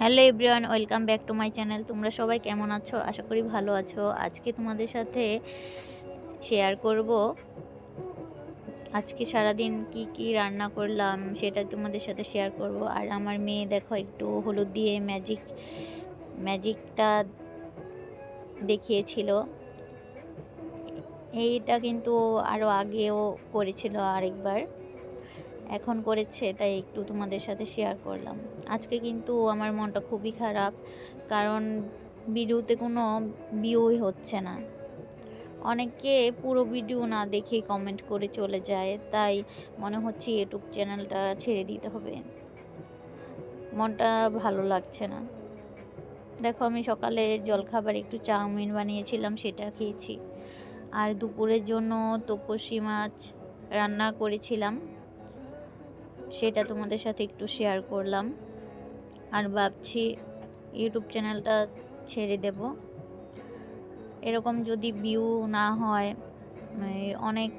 Hello everyone, welcome back to my channel. তোমরা সবাই কেমন আছো? আশা করি ভালো আছো। আজকে তোমাদের সাথে শেয়ার করব আজকে সারাদিন কি কি রান্না করলাম, সেটা তোমাদের সাথে শেয়ার করব। আর আমার মেয়ে দেখো একটু হলুদ দিয়ে ম্যাজিকটা দেখিয়েছিল। এইটা কিন্তু আরও আগেও করেছিল আরেকবার, এখন করেছে, তাই একটু তোমাদের সাথে শেয়ার করলাম। আজকে কিন্তু আমার মনটা খুবই খারাপ, কারণ ভিডিওতে কোনো ভিউই হচ্ছে না। অনেকে পুরো ভিডিও না দেখেই কমেন্ট করে চলে যায়, তাই মনে হচ্ছে ইউটিউব চ্যানেলটা ছেড়ে দিতে হবে। মনটা ভালো লাগছে না। দেখো, আমি সকালে জলখাবার একটু চাউমিন বানিয়েছিলাম, সেটা খেয়েছি। আর দুপুরের জন্য তপসী মাছ রান্না করেছিলাম, সেটা তোমাদের সাথে একটু শেয়ার করলাম। আর ভাবছি ইউটিউব চ্যানেলটা ছেড়ে দেব। এরকম যদি ভিউ না হয়, অনেক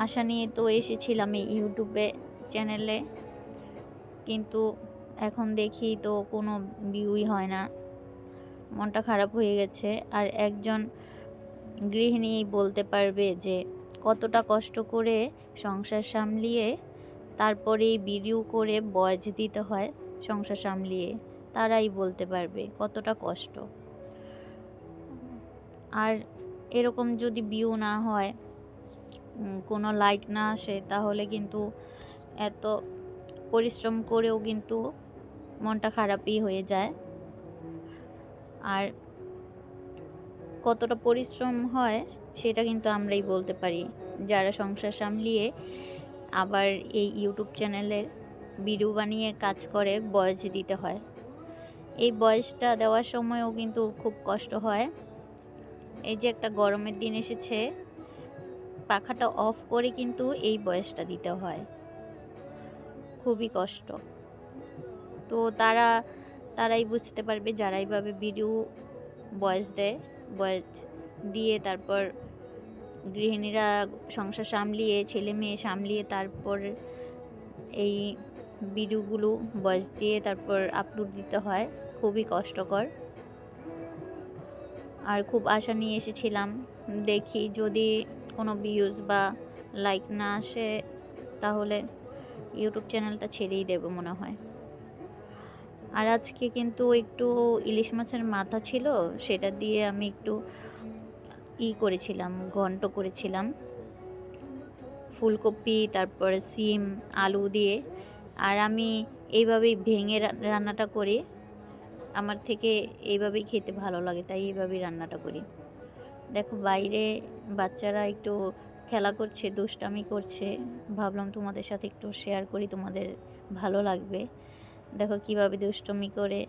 আশা নিয়ে তো এসেছিলাম এই ইউটিউবে চ্যানেলে, কিন্তু এখন দেখি তো কোনো ভিউই হয় না। মনটা খারাপ হয়ে গেছে। আর একজন গৃহিণী বলতে পারবে যে কতটা কষ্ট করে সংসার সামলিয়ে তারপরে ভিডিও করে ভয়েস দিতে হয় সংসার সামলিয়ে, তারাই বলতে পারবে কতটা কষ্ট। আর এরকম যদি ভিউ না হয়, কোনো লাইক না আসে, তাহলে কিন্তু এত পরিশ্রম করেও কিন্তু মনটা খারাপই হয়ে যায়। আর কতটা পরিশ্রম হয় সেটা কিন্তু আমরাই বলতে পারি, যারা সংসার সামলিয়ে আবার এই ইউটিউব চ্যানেলের ভিডিও বানিয়ে কাজ করে ভয়েস দিতে হয়। এই ভয়েসটা দেওয়ার সময়ও কিন্তু খুব কষ্ট হয়। এই যে একটা গরমের দিন এসেছে, পাখাটা অফ করে কিন্তু এই ভয়েসটা দিতে হয়, খুবই কষ্ট। তো তারাই বুঝতে পারবে যারা এইভাবে ভিডিও ভয়েস দেয়। ভয়েস দিয়ে তারপর গৃহিণীরা সংসার সামলিয়ে, ছেলে মেয়ে সামলিয়ে তারপর এই ভিডিওগুলো ভয়েস দিয়ে তারপর আপলোড দিতে হয়, খুবই কষ্টকর। আর খুব আশা নিয়ে এসেছিলাম, দেখি যদি কোনো ভিউজ বা লাইক না আসে, তাহলে ইউটিউব চ্যানেলটা ছেড়েই দেবো মনে হয়। আর আজকে কিন্তু একটু ইলিশ মাছের মাথা ছিল, সেটা দিয়ে আমি একটু করেছিলাম, ঘন্ট করেছিলাম, ফুলকপি তারপরে সিম আলু দিয়ে। আর আমি এইভাবেই ভেঙে রান্নাটা করি, আমার থেকে এইভাবেই খেতে ভালো লাগে, তাই এইভাবেই রান্নাটা করি। দেখো, বাইরে বাচ্চারা একটু খেলা করছে, দুষ্টামি করছে, ভাবলাম তোমাদের সাথে একটু শেয়ার করি, তোমাদের ভালো লাগবে। দেখো কিভাবে দুষ্টুমি করে।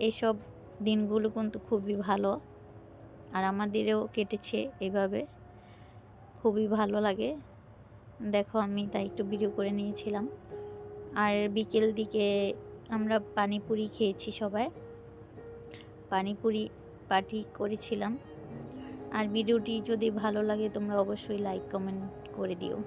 এইসব দিনগুলো কিন্তু খুবই ভালো, আর আমাদেরও কেটেছে এইভাবে, খুবই ভালো লাগে। দেখো, আমি তাই একটু ভিডিও করে নিয়েছিলাম। আর বিকেল দিকে আমরা পানিপুরি খেয়েছি, সবাই পানিপুরি পার্টি করেছিলাম। আর ভিডিওটি যদি ভালো লাগে তোমরা অবশ্যই লাইক কমেন্ট করে দিও।